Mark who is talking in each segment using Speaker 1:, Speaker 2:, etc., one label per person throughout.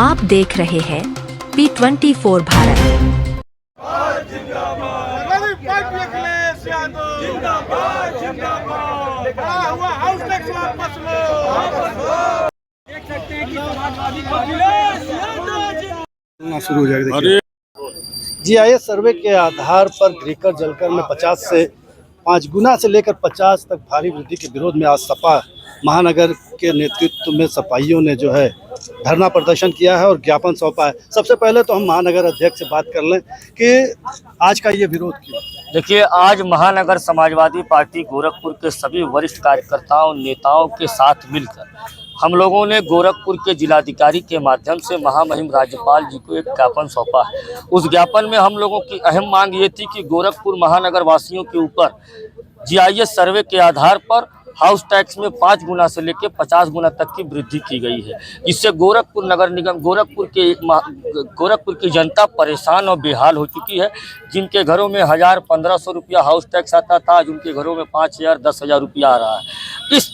Speaker 1: आप देख रहे हैं P24 भारत।
Speaker 2: शुरू हो जाएगा। देखिए जीआईएस सर्वे के आधार पर घिकर जलकर में 50 से 5 गुना से लेकर 50 तक भारी वृद्धि के विरोध में आज सपा महानगर के नेतृत्व में सपाइयों ने जो है धरना प्रदर्शन किया है और ज्ञापन सौंपा है। सबसे पहले तो हम महानगर अध्यक्ष से बात कर लें कि आज का ये विरोध क्यों।
Speaker 3: देखिए, आज महानगर समाजवादी पार्टी गोरखपुर के सभी वरिष्ठ कार्यकर्ताओं नेताओं के साथ मिलकर हम लोगों ने गोरखपुर के जिलाधिकारी के माध्यम से महामहिम राज्यपाल जी को एक ज्ञापन सौंपा है। उस ज्ञापन में हम लोगों की अहम मांग ये थी कि गोरखपुर महानगर वासियों के ऊपर जीआईएस सर्वे के आधार पर हाउस टैक्स में 5 गुना से लेकर 50 गुना तक की वृद्धि की गई है। इससे गोरखपुर नगर निगम गोरखपुर की जनता परेशान और बेहाल हो चुकी है। जिनके घरों में 1000-1500 रुपया हाउस टैक्स आता था, आज उनके घरों में 5000-10,000 रुपया आ रहा है। इस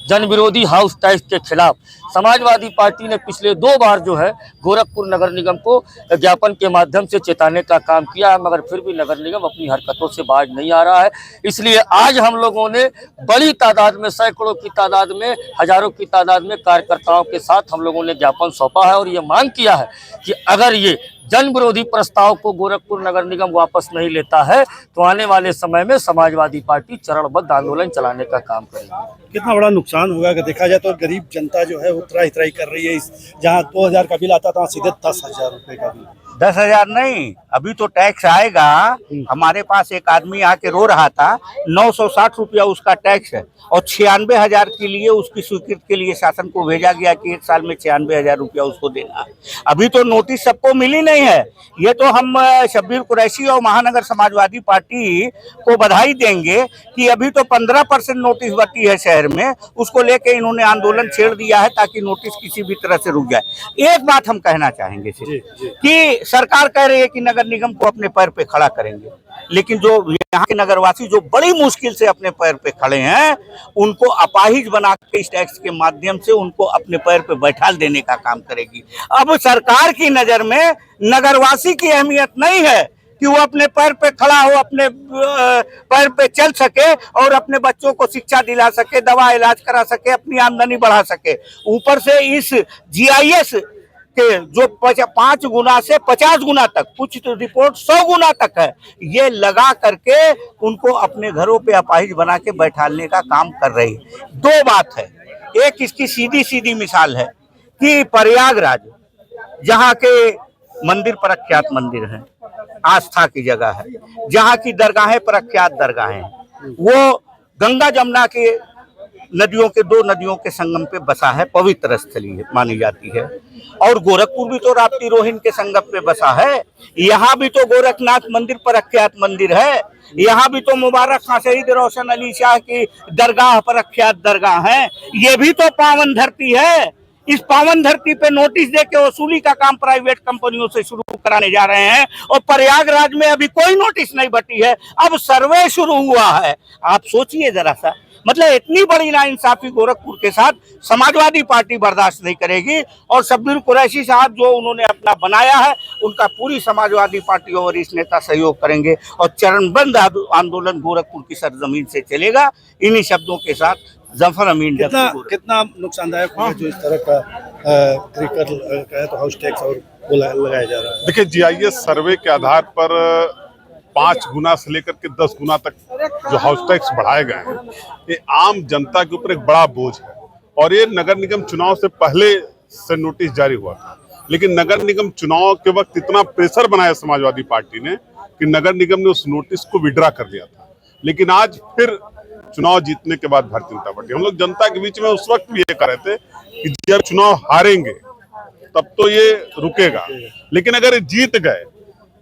Speaker 3: जन विरोधी हाउस टैक्स के खिलाफ समाजवादी पार्टी ने पिछले 2 बार जो है गोरखपुर नगर निगम को ज्ञापन के माध्यम से चेताने का काम किया है, मगर फिर भी नगर निगम अपनी हरकतों से बाज नहीं आ रहा है। इसलिए आज हम लोगों ने बड़ी तादाद में, सैकड़ों की तादाद में, हजारों की तादाद में कार्यकर्ताओं के साथ हम लोगों ने ज्ञापन सौंपा है और ये मांग किया है कि अगर ये जन विरोधी प्रस्ताव को गोरखपुर नगर निगम वापस नहीं लेता है तो आने वाले समय में समाजवादी पार्टी चरणबद्ध आंदोलन चलाने का काम करेगी।
Speaker 2: कितना बड़ा नुकसान होगा अगर देखा जाए तो गरीब जनता जो है वो त्राही कर रही है। जहाँ 2000 का बिल आता था सीधे 10,000 रुपए का बिल।
Speaker 4: 10,000 नहीं, अभी तो टैक्स आएगा। हमारे पास एक आदमी आके रो रहा था, 960 रुपया उसका टैक्स है और 96,000 के लिए उसकी स्वीकृति के लिए शासन को भेजा गया कि 1 साल में 96,000 रुपया उसको देना है। अभी तो नोटिस सबको मिली नहीं है। ये तो हम शब्बीर कुरैशी और महानगर समाजवादी पार्टी को बधाई देंगे कि अभी तो 15% नोटिस बची है शहर में, उसको लेके इन्होंने आंदोलन छेड़ दिया है ताकि नोटिस किसी भी तरह से रुक जाए। एक बात हम कहना चाहेंगे कि सरकार कह रही है कि नगर निगम को अपने पैर पे खड़ा करेंगे, लेकिन जो यहाँ के नगरवासी जो बड़ी मुश्किल से अपने पैर पे खड़े हैं, उनको अपाहिज बना के इस टैक्स के माध्यम से उनको अपने पैर पे बैठाल देने का काम करेगी। अब सरकार की नजर में नगरवासी की अहमियत नहीं है कि वो अपने पैर पे खड़ा हो, अपने पैर पे चल सके और अपने बच्चों को शिक्षा दिला सके, दवा इलाज करा सके, अपनी आमदनी बढ़ा सके। ऊपर से इस जीआईएस के जो 5 गुना से 50 गुना तक, कुछ तो रिपोर्ट 100 गुना तक है, ये लगा करके उनको अपने घरों पे अपाहिज बना के बैठाने का काम कर रही है। 2 बात है। एक इसकी सीधी मिसाल है कि प्रयागराज, जहाँ के मंदिर प्रख्यात मंदिर हैं, आस्था की जगह है, जहाँ की दरगाहें प्रख्यात दरगाहें, वो गंगा जमुना के नदियों के 2 नदियों के संगम पे बसा है, पवित्र स्थली मानी जाती है। और गोरखपुर भी तो राप्ती रोहिन के संगम पे बसा है। यहाँ भी तो गोरखनाथ मंदिर प्रख्यात मंदिर है। यहाँ भी तो मुबारक खां शहीद रोशन अली शाह की दरगाह प्रख्यात दरगाह है। ये भी तो पावन धरती है। इस पावन धरती पे नोटिस दे के वसूली का काम प्राइवेट कंपनियों से शुरू कराने जा रहे हैं और प्रयागराज में अभी कोई नोटिस नहीं बटी है, अब सर्वे शुरू हुआ है। आप सोचिए जरा सा, मतलब इतनी बड़ी नाइंसाफी गोरखपुर के साथ समाजवादी पार्टी बर्दाश्त नहीं करेगी। और शब्बीर कुरैशी साहब जो उन्होंने अपना बनाया है, उनका पूरी समाजवादी पार्टी और वरिष्ठ नेता सहयोग करेंगे और चरणबद्ध आंदोलन गोरखपुर की सरजमीन से चलेगा। इन्हीं शब्दों के साथ जफर अमीन।
Speaker 2: कितना नुकसानदायक होगा जो इस तरह का तो हाउस टैक्स और लगाया जा रहा है।
Speaker 5: देखिए, जीआईएस सर्वे के आधार पर 5 गुना से लेकर के 10 गुना तक जो हाउस टैक्स बढ़ाए गए हैं, ये आम जनता के ऊपर एक बड़ा बोझ है। और ये नगर निगम चुनाव से पहले से नोटिस जारी हुआ था, लेकिन नगर निगम चुनाव के वक्त इतना प्रेशर बनाया समाजवादी पार्टी ने कि नगर निगम ने उस नोटिस को विड्रा कर दिया था। लेकिन आज फिर चुनाव जीतने के बाद भारतीय जनता पार्टी, हम लोग जनता के बीच में उस वक्त भी ये कर रहे थे कि जब चुनाव हारेंगे तब तो ये रुकेगा, लेकिन अगर ये जीत गए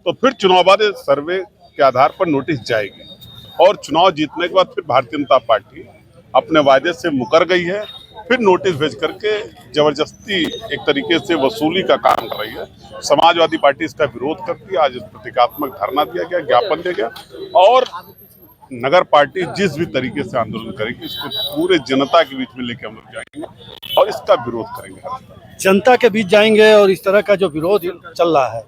Speaker 5: तो फिर चुनाव बाद सर्वे के आधार पर नोटिस जाएगी। और चुनाव जीतने के बाद फिर भारतीय जनता पार्टी अपने वायदे से मुकर गई है, फिर नोटिस भेज करके जबरदस्ती एक तरीके से वसूली का काम कर रही है। समाजवादी पार्टी इसका विरोध करती है। आज प्रतीकात्मक धरना दिया गया, ज्ञापन दिया गया और नगर पार्टी जिस भी तरीके से आंदोलन करेगी इसको पूरे जनता के बीच में लेके हम लोग जाएंगे और इसका विरोध करेंगे।
Speaker 2: जनता के बीच जाएंगे और इस तरह का जो विरोध चल रहा है,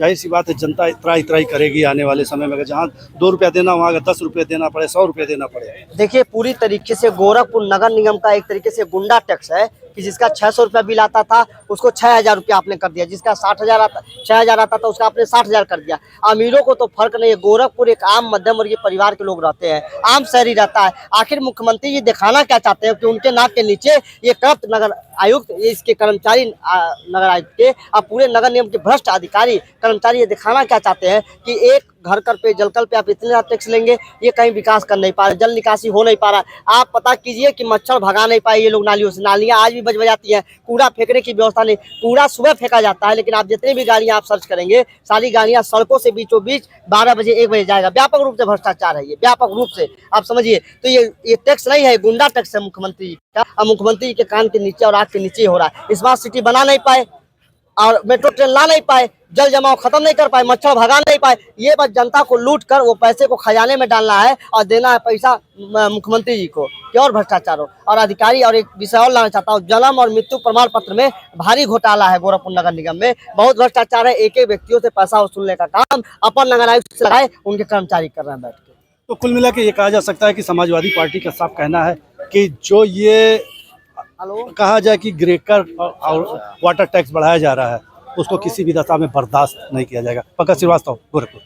Speaker 2: जाहिर सी बात है जनता इतराई करेगी आने वाले समय में। जहाँ 2 रुपया देना वहाँ 10 रुपये देना पड़े, 100 रुपये देना पड़े।
Speaker 6: देखिए, पूरी तरीके से गोरखपुर नगर निगम का एक तरीके से गुंडा टैक्स है कि जिसका 600 रुपया बिल आता था उसको 6000 रुपया आपने कर दिया, जिसका 6000 आता था उसका आपने 60,000 कर दिया। अमीरों को तो फर्क नहीं है। गोरखपुर एक आम मध्यम वर्गीय परिवार के लोग रहते हैं, आम शहरी रहता है। आखिर मुख्यमंत्री जी दिखाना क्या चाहते हैं कि उनके नाक के नीचे ये करप्ट नगर आयुक्त, इसके कर्मचारी नगर आयुक्त के और पूरे नगर निगम के भ्रष्ट अधिकारी कर्मचारी ये दिखाना क्या चाहते हैं कि एक घर कर पे जलकल पे आप इतने ज्यादा टैक्स लेंगे, ये कहीं विकास कर नहीं पा रहे, जल निकासी हो नहीं पा रहा। आप पता कीजिए कि मच्छर भगा नहीं पाए ये लोग नालियों से। नालियां आज भी बज जाती हैं, कूड़ा फेंकने की व्यवस्था नहीं। कूड़ा सुबह फेंका जाता है, लेकिन आप जितनी भी गाड़ियां आप सर्च करेंगे सारी गाड़ियां सड़कों से बीचों बीच 12 बजे 1 बजे जाएगा। व्यापक रूप से भ्रष्टाचार है ये, व्यापक रूप से आप समझिए। तो ये टैक्स नहीं है, गुंडा टैक्स है मुख्यमंत्री जी का। अब मुख्यमंत्री जी के कान के नीचे और आँख के नीचे हो रहा है। स्मार्ट सिटी बना नहीं पाए और मेट्रो ट्रेन ला नहीं पाए, जल जमाव खत्म नहीं कर पाए, मच्छर भगा नहीं पाए। ये बस जनता को लूट कर वो पैसे को खजाने में डालना है और देना है पैसा मुख्यमंत्री जी को कि और भ्रष्टाचार हो। और अधिकारी और एक विषय और लाना चाहता हूँ, जन्म और मृत्यु प्रमाण पत्र में भारी घोटाला है गोरखपुर नगर निगम में, बहुत भ्रष्टाचार है। एक व्यक्तियों से पैसा वसूलने का काम अपर नगर आयुक्त से लगाए, उनके कर्मचारी कर रहे हैं बैठ के।
Speaker 2: तो कुल मिला के ये कहा जा सकता है कि समाजवादी पार्टी का साफ कहना है कि जो ये कहा जाए कि ग्रेकर और वाटर टैक्स बढ़ाया जा रहा है उसको किसी भी दशा में बर्दाश्त नहीं किया जाएगा। पंकज श्रीवास्तव, गोरखपुर।